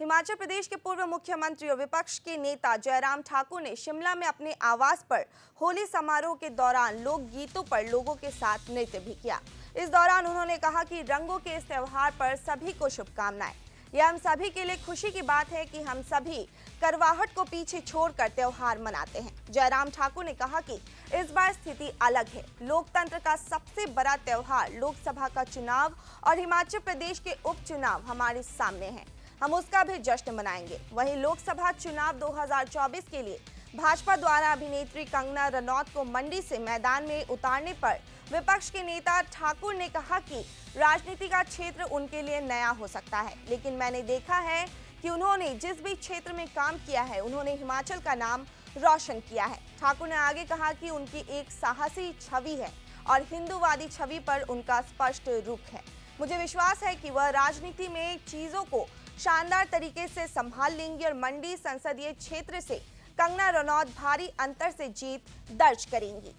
हिमाचल प्रदेश के पूर्व मुख्यमंत्री और विपक्ष के नेता जयराम ठाकुर ने शिमला में अपने आवास पर होली समारोह के दौरान लोकगीतों पर लोगों के साथ नृत्य भी किया। इस दौरान उन्होंने कहा कि रंगों के इस त्योहार पर सभी को शुभकामनाएं। यह हम सभी के लिए खुशी की बात है कि हम सभी करवाहट को पीछे छोड़कर त्योहार मनाते हैं। जयराम ठाकुर ने कहा कि इस बार स्थिति अलग है। लोकतंत्र का सबसे बड़ा त्योहार लोकसभा का चुनाव और हिमाचल प्रदेश के उपचुनाव हमारे सामने हैं। हम उसका भी जश्न मनाएंगे। वहीं लोकसभा चुनाव 2024 के लिए भाजपा द्वारा अभिनेत्री कंगना रनौत को मंडी से मैदान में उतारने पर विपक्ष के नेता ठाकुर ने कहा कि राजनीति का क्षेत्र उनके लिए नया हो सकता है, लेकिन मैंने देखा है कि उन्होंने जिस भी क्षेत्र में काम किया है उन्होंने हिमाचल का नाम रोशन किया है। ठाकुर ने आगे कहा कि उनकी एक साहसी छवि है और हिंदूवादी छवि पर उनका स्पष्ट रुख है। मुझे विश्वास है कि वह राजनीति में चीजों को शानदार तरीके से संभाल लेंगी और मंडी संसदीय क्षेत्र से कंगना रनौत भारी अंतर से जीत दर्ज करेंगी।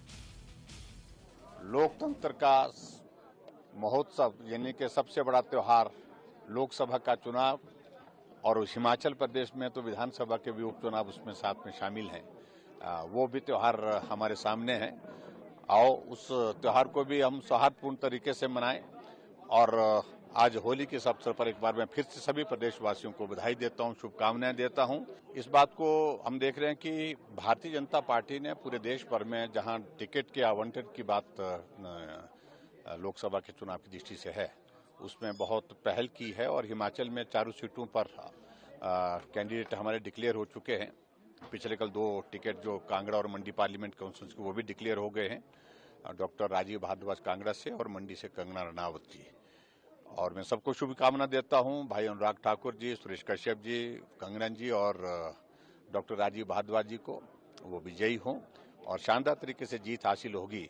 लोकतंत्र का महोत्सव यानी कि सबसे बड़ा त्योहार लोकसभा का चुनाव और हिमाचल प्रदेश में तो विधानसभा के भी उपचुनाव उसमें साथ में शामिल हैं। वो भी त्योहार हमारे सामने है। आओ उस त्योहार को भी हम सौहार्दपूर्ण तरीके से मनाएं। और आज होली के अवसर पर एक बार मैं फिर से सभी प्रदेशवासियों को बधाई देता हूं, शुभकामनाएं देता हूं। इस बात को हम देख रहे हैं कि भारतीय जनता पार्टी ने पूरे देश भर में जहां टिकट के आवंटन की बात लोकसभा के चुनाव की दृष्टि से है, उसमें बहुत पहल की है और हिमाचल में 4 सीटों पर कैंडिडेट हमारे डिक्लेयर हो चुके हैं। पिछले कल 2 टिकट जो कांगड़ा और मंडी पार्लियामेंट काउंसिल के वो भी डिक्लेयर हो गए हैं। डॉक्टर राजीव भारद्वाज कांगड़ा से और मंडी से कंगना रनावत जी। और मैं सबको शुभकामना देता हूं। भाई अनुराग ठाकुर जी, सुरेश कश्यप जी, कंगना जी और डॉक्टर राजीव भारद्वाज जी को वो विजयी हों और शानदार तरीके से जीत हासिल होगी।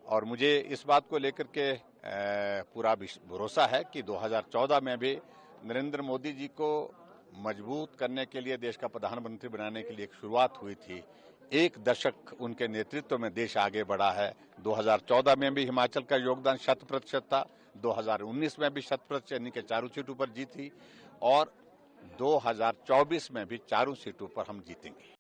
और मुझे इस बात को लेकर के पूरा भरोसा है कि 2014 में भी नरेंद्र मोदी जी को मजबूत करने के लिए, देश का प्रधानमंत्री बनाने के लिए एक शुरुआत हुई थी। 1 दशक उनके नेतृत्व में देश आगे बढ़ा है। 2014 में भी हिमाचल का योगदान 100% था। 2019 में भी 100% यानी कि 4 सीटों पर जीती और 2024 में भी 4 सीटों पर हम जीतेंगे।